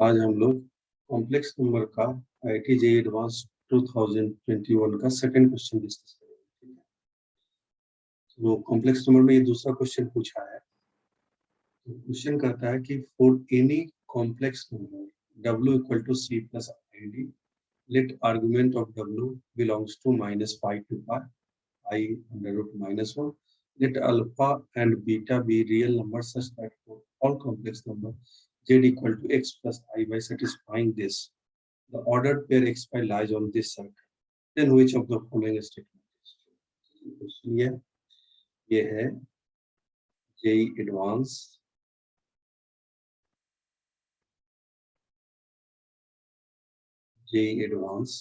आज हम लोग कॉम्प्लेक्स नंबर का IIT JEE एडवांस 2021 का सेकंड क्वेश्चन डिस्कस करेंगे। ठीक है, तो कॉम्प्लेक्स नंबर में ये दूसरा क्वेश्चन पूछा है। तो क्वेश्चन कहता है कि for any complex number w equal to c plus id, let argument of w belongs to -5 to pi I under root -1. Let alpha and beta be real numbers such that for all complex number z equal to x plus I, by satisfying this, the ordered pair x pi lies on this circle. Then which of the following statement is true? ये है JEE advance JEE advance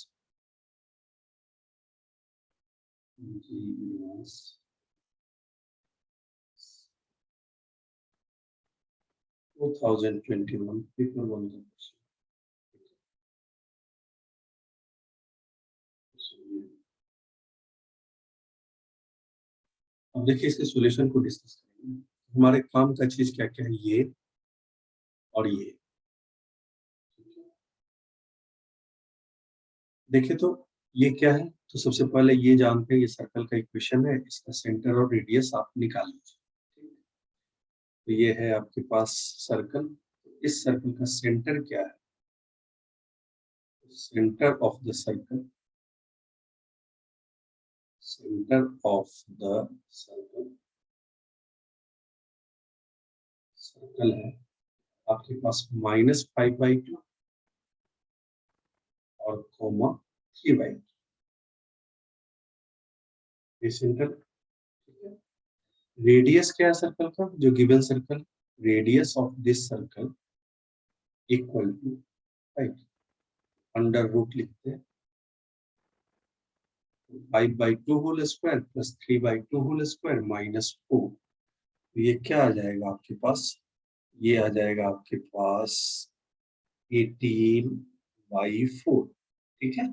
2021 paper 1 का question. अब देखिए इसके solution को discuss करेंगे। हमारे काम का चीज क्या क्या है, ये और ये। देखिए तो ये क्या है, तो सबसे पहले ये जानते हैं ये सर्कल का इक्वेशन है, इसका सेंटर और रेडियस आप निकाल लीजिए। तो ये है आपके पास सर्कल, इस सर्कल का सेंटर क्या है, centre of the circle, centre of the circle, circle है आपके पास -5/2 और कोमा 3/2, ये सेंटर। ठीक है, रेडियस क्या है सर्कल का, जो given circle, radius of this circle equal to 5, under root लिखते हैं 5/2 whole square plus 3/2 whole square -4। तो ये क्या आ जाएगा आपके पास, ये आ जाएगा आपके पास 18/4। ठीक है,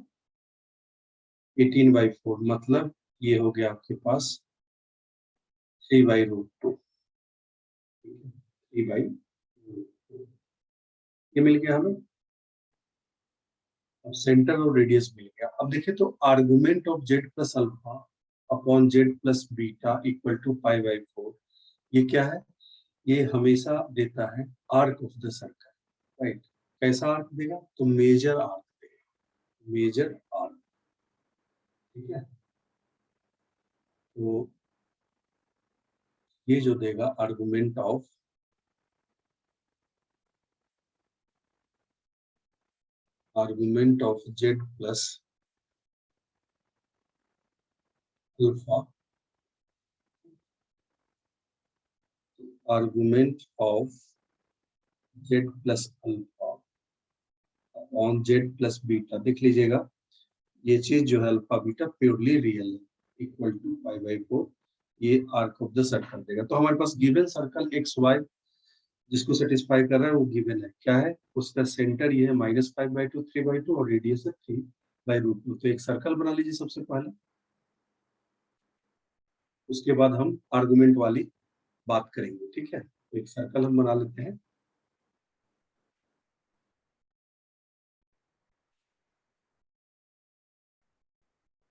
18/4 मतलब ये हो गया आपके पास 3/√2। 3/√2 ये मिल गया हमें। अब सेंटर और रेडियस मिल गया। अब देखिए तो argument of z plus alpha upon z plus beta equal to 5/4, ये क्या है, ये हमेशा देता है arc of the circle. Right, कैसा आर्क देगा, तो मेजर आर्क देगा, मेजर आर्क। ठीक है, तो ये जो देगा argument of z plus alpha, argument of z plus alpha upon z plus beta, देख लीजिएगा ये चीज जो है अल्फा बीटा प्योरली रियल है, इक्वल टू 5/4, ये आर्क ऑफ द सर्कल देगा। तो हमारे पास गिवन सर्कल एक्स वाई जिसको सेटिस्फाई कर रहा है वो गिवन है, क्या है, उसका सेंटर ये है -5/2 3/2 और रेडियस है 3/√2। तो एक सर्कल बना लीजिए सबसे पहले, उसके बाद हम आर्गुमेंट वाली बात करेंगे। ठीक है, तो एक सर्कल हम बना लेते हैं।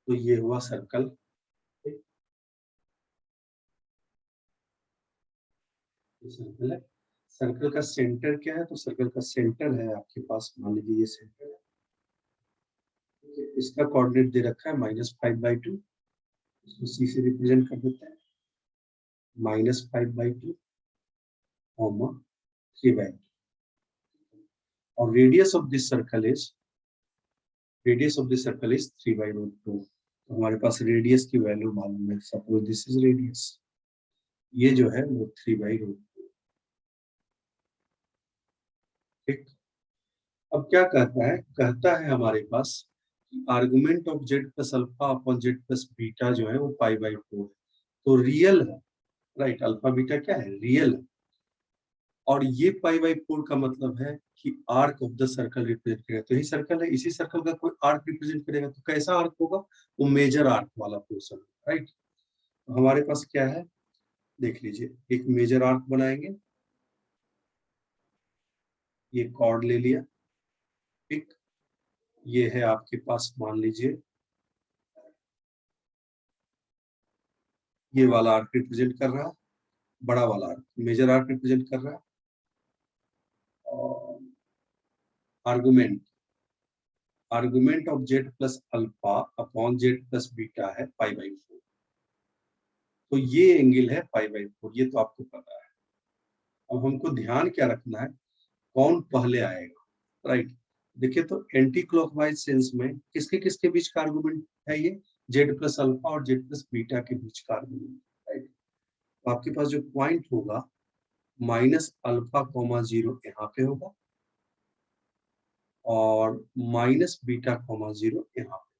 तो ये हुआ सर्कल। सर्कल है, सर्कल का सेंटर क्या है, तो सर्कल का सेंटर है आपके पास, मान लीजिए ये सेंटर है। इसका कोऑर्डिनेट दे रखा है -5/2, इसको सी से रिप्रेजेंट कर देते हैं, -5/2 3/2। और radius of this circle is 3/√2। तो हमारे पास रेडियस की वैल्यू मालूम है, सपोज दिस इज रेडियस, ये जो है वो 3/√2। ठीक, अब क्या कहता है हमारे पास argument of z plus alpha upon z plus beta जो है वो 5/4 है, तो रियल है। राइट, अल्फा बीटा क्या है, रियल है। और ये π/4 का मतलब है कि arc of the circle represent करेगा। तो यही सर्कल है, इसी सर्कल का कोई आर्क रिप्रेजेंट करेगा, तो कैसा आर्क होगा, वो मेजर आर्क वाला पोर्शन। राइट, तो हमारे पास क्या है, देख लीजिए, एक मेजर आर्क बनाएंगे, ये कॉर्ड ले लिया, ठीक। ये है आपके पास, मान लीजिए ये वाला आर्क रिप्रेजेंट कर रहा है, बड़ा वाला आर्क मेजर आर्क रिप्रेजेंट कर रहा है, और argument of Z plus alpha upon Z plus beta है π/4। तो ये एंगल है π/4, ये तो आपको पता है। अब हमको ध्यान क्या रखना है, कौन पहले आएगा, राइट। देखिए तो एंटी क्लॉकवाइज सेंस में किसके किसके बीच का आर्गुमेंट है, ये जेड प्लस अल्फा और जेड प्लस बीटा के बीच का आर्गुमेंट, राइट। तो आपके पास जो पॉइंट होगा -α,0 यहाँ पे होगा और -β,0 यहाँ पे,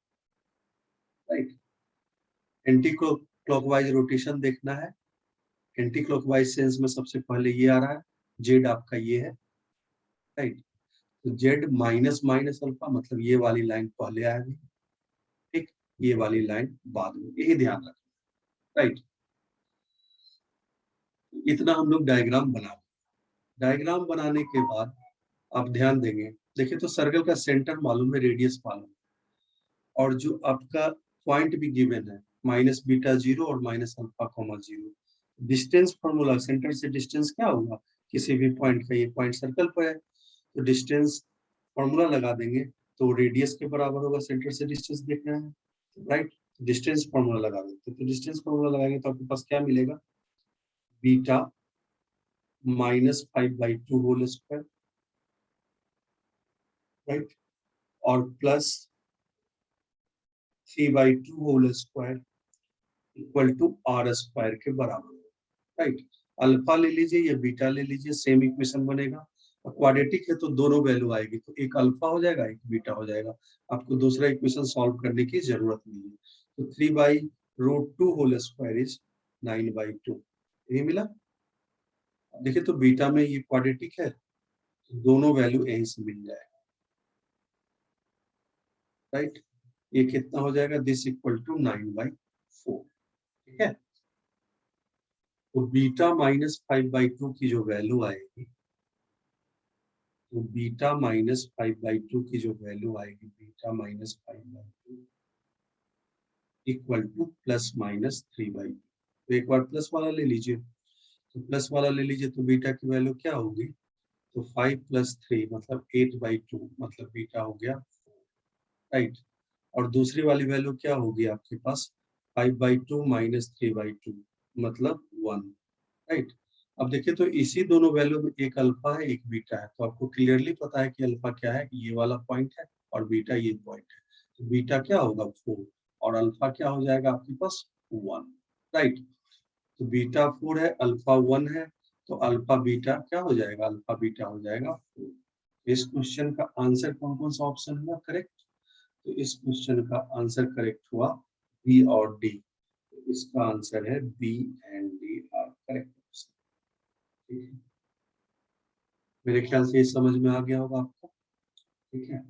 राइट। एंटी क्लॉकवाइज रोटेशन देखना है, एंटी क्लॉकवाइज सेंस में सबसे पहले ये आ रहा है, जेड आपका ये है, राइट। तो जेड माइनस माइनस अल्फा मतलब ये वाली लाइन पहले आएगी, ठीक, ये वाली लाइन बाद में, यही ध्यान रखना, राइट। इतना हम लोग डायग्राम बना, डायग्राम बनाने के बाद आप ध्यान देंगे, देखिए तो सर्कल का सेंटर मालूम है, रेडियस मालूम है, और जो आपका पॉइंट भी गिवन है -β0 और -α,0, डिस्टेंस फॉर्मूला, सेंटर से डिस्टेंस क्या होगा किसी भी पॉइंट का, ये पॉइंट सर्कल पर है तो डिस्टेंस फॉर्मूला लगा देंगे तो रेडियस के बराबर होगा, सेंटर से डिस्टेंस देखना है, राइट। डिस्टेंस फॉर्मूला लगा देते, तो डिस्टेंस फॉर्मूला लगाएंगे तो आपके पास क्या मिलेगा, बीटा -5/2 होल स्क्वायर, राइट, और plus 3/2 whole square equal to r square के बराबर, राइट। अल्फा ले लीजिए या बीटा ले लीजिए, सेम इक्वेशन बनेगा। क्वाड्रेटिक है तो दोनों वैल्यू आएगी, तो एक अल्फा हो जाएगा एक बीटा हो जाएगा, आपको दूसरा इक्वेशन सॉल्व करने की जरूरत नहीं है। तो 3/√2 होल स्क्वायर इज 9/2, यही मिला। देखिए तो बीटा में ये क्वाड्रेटिक है तो दोनों वैल्यू यहीं से मिल जाएगा, राइट। ये कितना हो जाएगा, दिस इक्वल टू 9/4, ठीक है। तो बीटा -5/2 की जो वैल्यू आएगी, तो बीटा -5/2 की जो वैल्यू आएगी, बीटा -5/2 इक्वल टू ±3/2। तो एक बार प्लस वाला ले लीजिए, तो प्लस वाला ले लीजिए तो बीटा की वैल्यू क्या होगी, तो 5 + 3 मतलब 8/2 मतलब बीटा हो गया, राइट। और दूसरी वाली वैल्यू क्या होगी आपके पास, 5/2 - 3/2 मतलब 1, राइट। अब देखिए तो इसी दोनों वैल्यू में एक अल्फा है एक बीटा है, तो आपको क्लियरली पता है कि अल्फा क्या है, ये वाला पॉइंट है, और बीटा ये पॉइंट है। तो बीटा क्या होगा 4 और अल्फा क्या हो जाएगा आपके पास 1, राइट। तो बीटा 4 है, अल्फा 1 है, तो अल्फा बीटा क्या हो जाएगा, अल्फा बीटा हो जाएगा 4। इस क्वेश्चन का आंसर कौन कौन सा ऑप्शन हुआ करेक्ट, तो इस क्वेश्चन का आंसर करेक्ट हुआ बी और डी। तो इसका आंसर है B and D are correct option, ठीक है। मेरे ख्याल से ये समझ में आ गया होगा आपको, ठीक है।